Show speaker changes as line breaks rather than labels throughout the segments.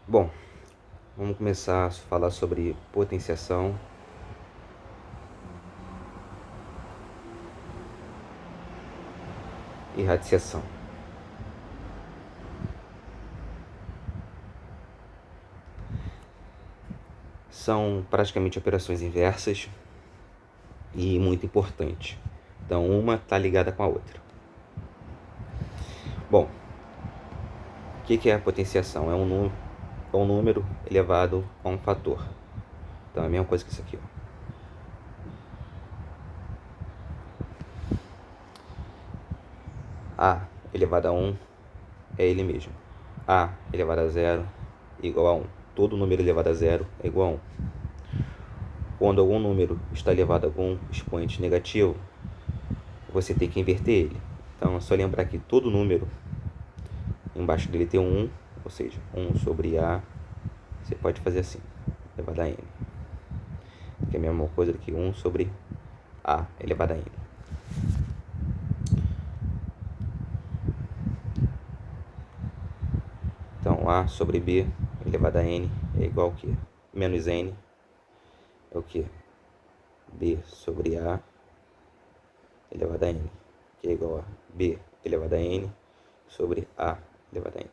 Bom, vamos começar a falar sobre potenciação e radiciação. São praticamente operações inversas e muito importantes. Então, uma está ligada com a outra. Bom, o que é a potenciação? É um número elevado a um fator. Então, é a mesma coisa que isso aqui. A elevado a 1 é ele mesmo. A elevado a 0 é igual a 1. Todo número elevado a 0 é igual a 1. Quando algum número está elevado a algum expoente negativo, você tem que inverter ele. Então é só lembrar que todo número, embaixo dele tem um 1, ou seja, 1 sobre A, você pode fazer assim, elevado a N. Que é a mesma coisa do que 1 sobre A elevado a N. Então A sobre B elevado a N é igual ao que? Menos N é o que? B sobre A elevado a N, que é igual a B elevado a N sobre A elevado a N.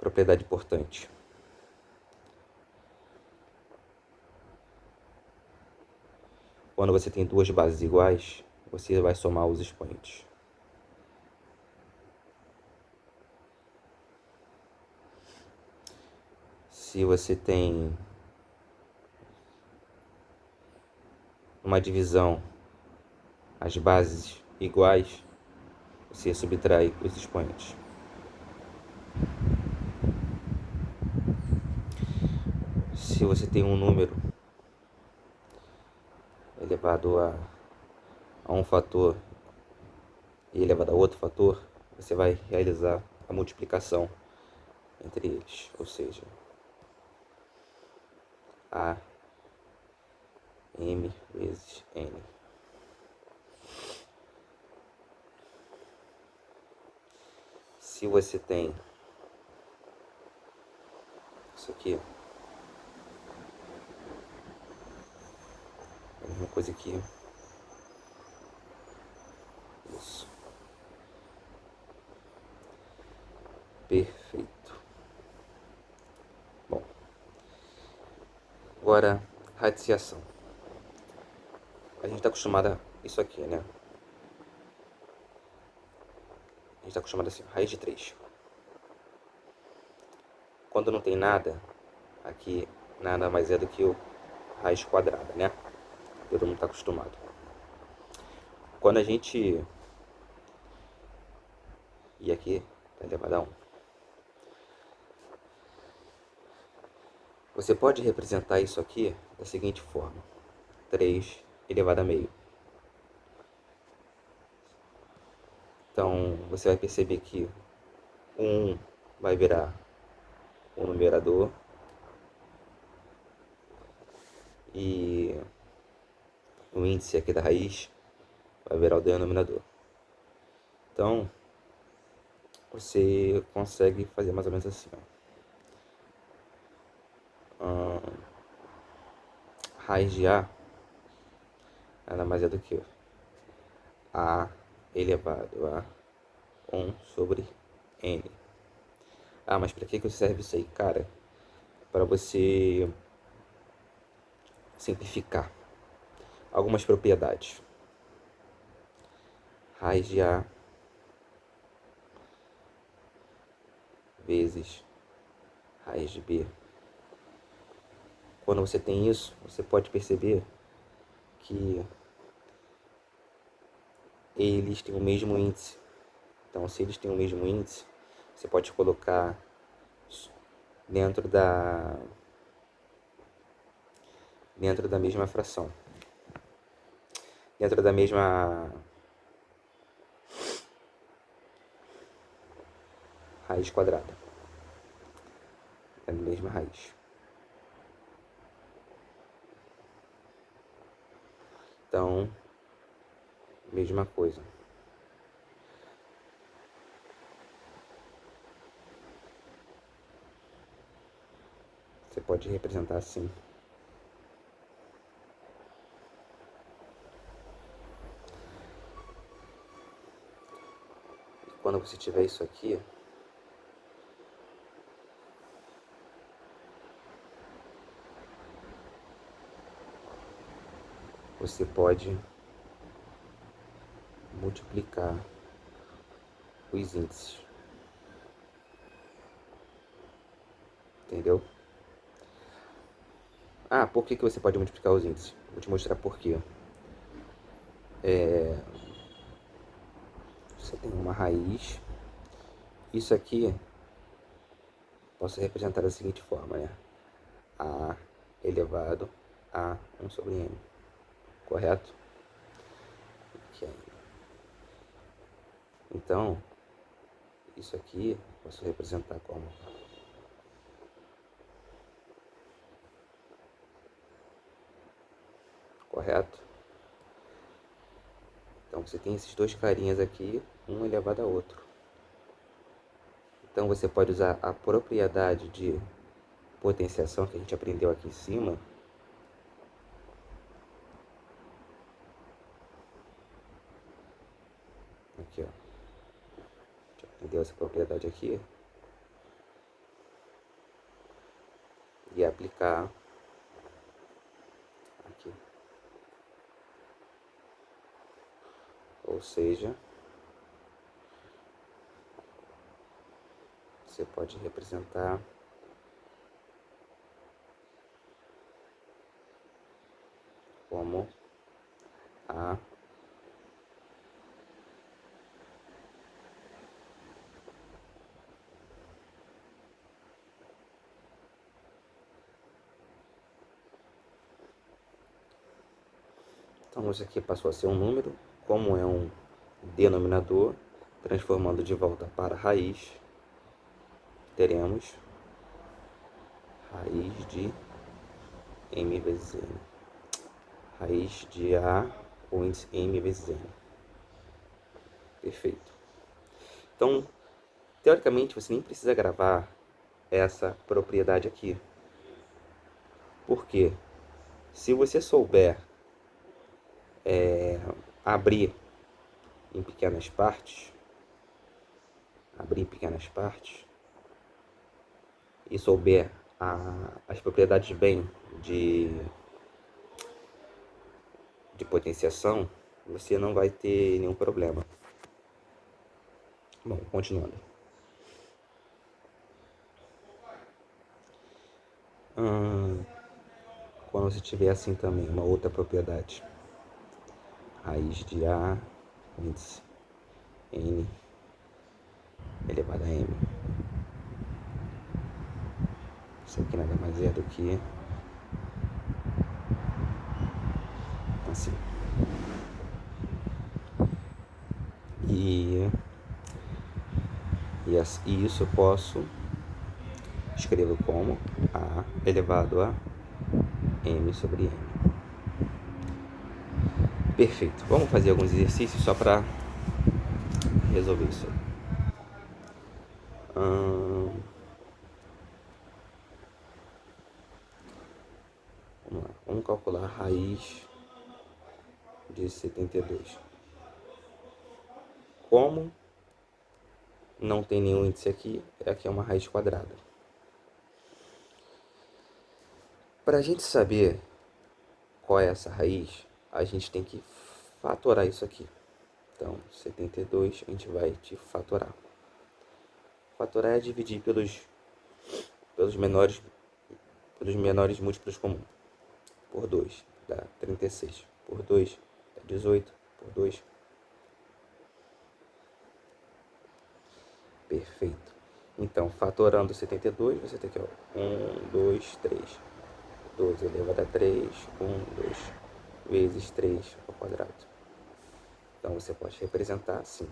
Propriedade importante. Quando você tem duas bases iguais, você vai somar os expoentes. Se você tem uma divisão, as bases iguais, você subtrai os expoentes. Se você tem um número elevado a um fator e elevado a outro fator, você vai realizar a multiplicação entre eles, ou seja, A M vezes N. Se você tem isso aqui, a mesma coisa aqui, isso, perfeito. Bom, agora radiciação. A gente está acostumado a isso aqui, né? A gente está acostumado assim, raiz de 3. Quando não tem nada, aqui nada mais é do que o raiz quadrada, né? Todo mundo está acostumado. Quando a gente... E aqui está elevado a 1. Você pode representar isso aqui da seguinte forma. 3 elevado a meio. Então, você vai perceber que 1 vai virar o numerador e o índice aqui da raiz vai virar o denominador. Então, você consegue fazer mais ou menos assim, ó. Raiz de A nada mais é do que A elevado a 1 sobre N. Ah, mas para que serve isso aí, cara? Para você simplificar algumas propriedades. Raiz de A vezes raiz de B. Quando você tem isso, você pode perceber que eles têm o mesmo índice. Então, se eles têm o mesmo índice, você pode colocar dentro da mesma fração, dentro da mesma raiz quadrada, da mesma raiz. Então, mesma coisa. você pode representar assim. E quando você tiver isso aqui, você pode multiplicar os índices. Entendeu? Ah, por que você pode multiplicar os índices? Vou te mostrar por quê. Você tem uma raiz. Isso aqui posso representar da seguinte forma, né? A elevado a 1 sobre n. Correto? Ok. Então, isso aqui posso representar como correto? Então você tem esses dois carinhas aqui, um elevado a outro. Então você pode usar a propriedade de potenciação que a gente aprendeu aqui em cima. Aqui, ó. A gente aprendeu essa propriedade aqui. E aplicar aqui. Ou seja, você pode representar como a então isso aqui passou a ser um número, como é um denominador, transformando de volta para a raiz, teremos raiz de m vezes n. Raiz de A, o índice m vezes n. Perfeito. Então, teoricamente, você nem precisa gravar essa propriedade aqui. Por quê? Se você souber abrir em pequenas partes, e souber as propriedades bem de potenciação, você não vai ter nenhum problema. Bom, continuando. Quando você tiver assim também, uma outra propriedade. Raiz de A, índice n elevado a m. Isso aqui nada mais é do que assim. E isso eu posso escrever como A elevado a m sobre n. Perfeito. Vamos fazer alguns exercícios só para resolver isso aí. Vamos lá. Vamos calcular a raiz de 72. Como não tem nenhum índice aqui é uma raiz quadrada. Para a gente saber qual é essa raiz, a gente tem que fatorar isso aqui. Então, 72 a gente vai te fatorar. Fatorar é dividir pelos menores múltiplos comuns. Por 2 dá 36. Por 2 dá 18. Por 2. Perfeito. Então, fatorando 72, você tem aqui, ó, 1, 2, 3. 2 elevado a 3, 1, 2, vezes 3 ao quadrado. Então, você pode representar assim.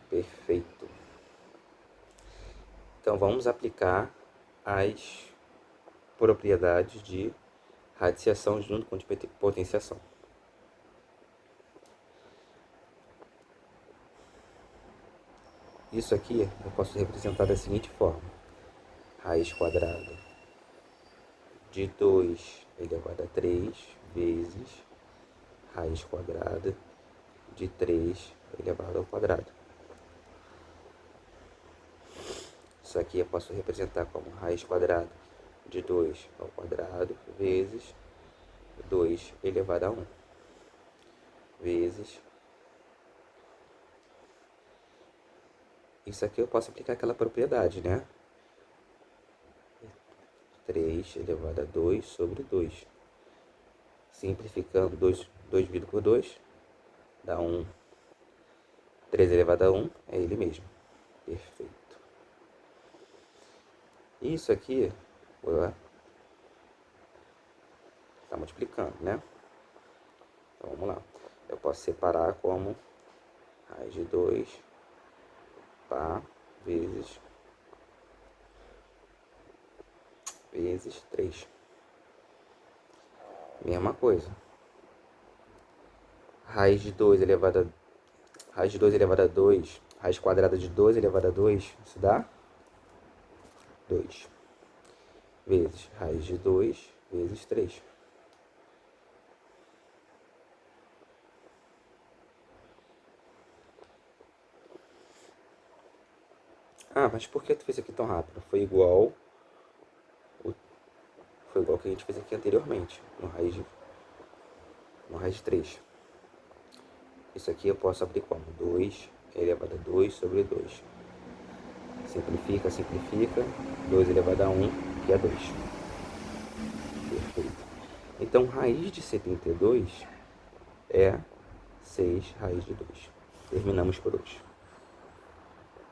Perfeito. Então, vamos aplicar as propriedades de radiciação junto com de potenciação. Isso aqui eu posso representar da seguinte forma. Raiz quadrada de 2 elevado a 3 vezes raiz quadrada de 3 elevado ao quadrado. Isso aqui eu posso representar como raiz quadrada de 2 ao quadrado vezes 2 elevado a 1 vezes... Isso aqui eu posso aplicar aquela propriedade, né? 3 elevado a 2 sobre 2. Simplificando, 2 dividido por 2 dá 1. 3 elevado a 1 é ele mesmo. Perfeito. Isso aqui, está multiplicando, né? Então vamos lá. Eu posso separar como raiz de 2 pá vezes 3. Mesma coisa. Raiz de 2 elevado a 2, raiz quadrada de 2 elevado a 2, isso dá 2. Vezes raiz de 2 vezes 3. Ah, mas por que tu fez aqui tão rápido? Foi igual que a gente fez aqui anteriormente, no raiz de 3. Isso aqui eu posso abrir como 2 elevado a 2 sobre 2. Simplifica, 2 elevado a 1, que é 2. Perfeito. Então, raiz de 72 é 6 raiz de 2. Terminamos por hoje.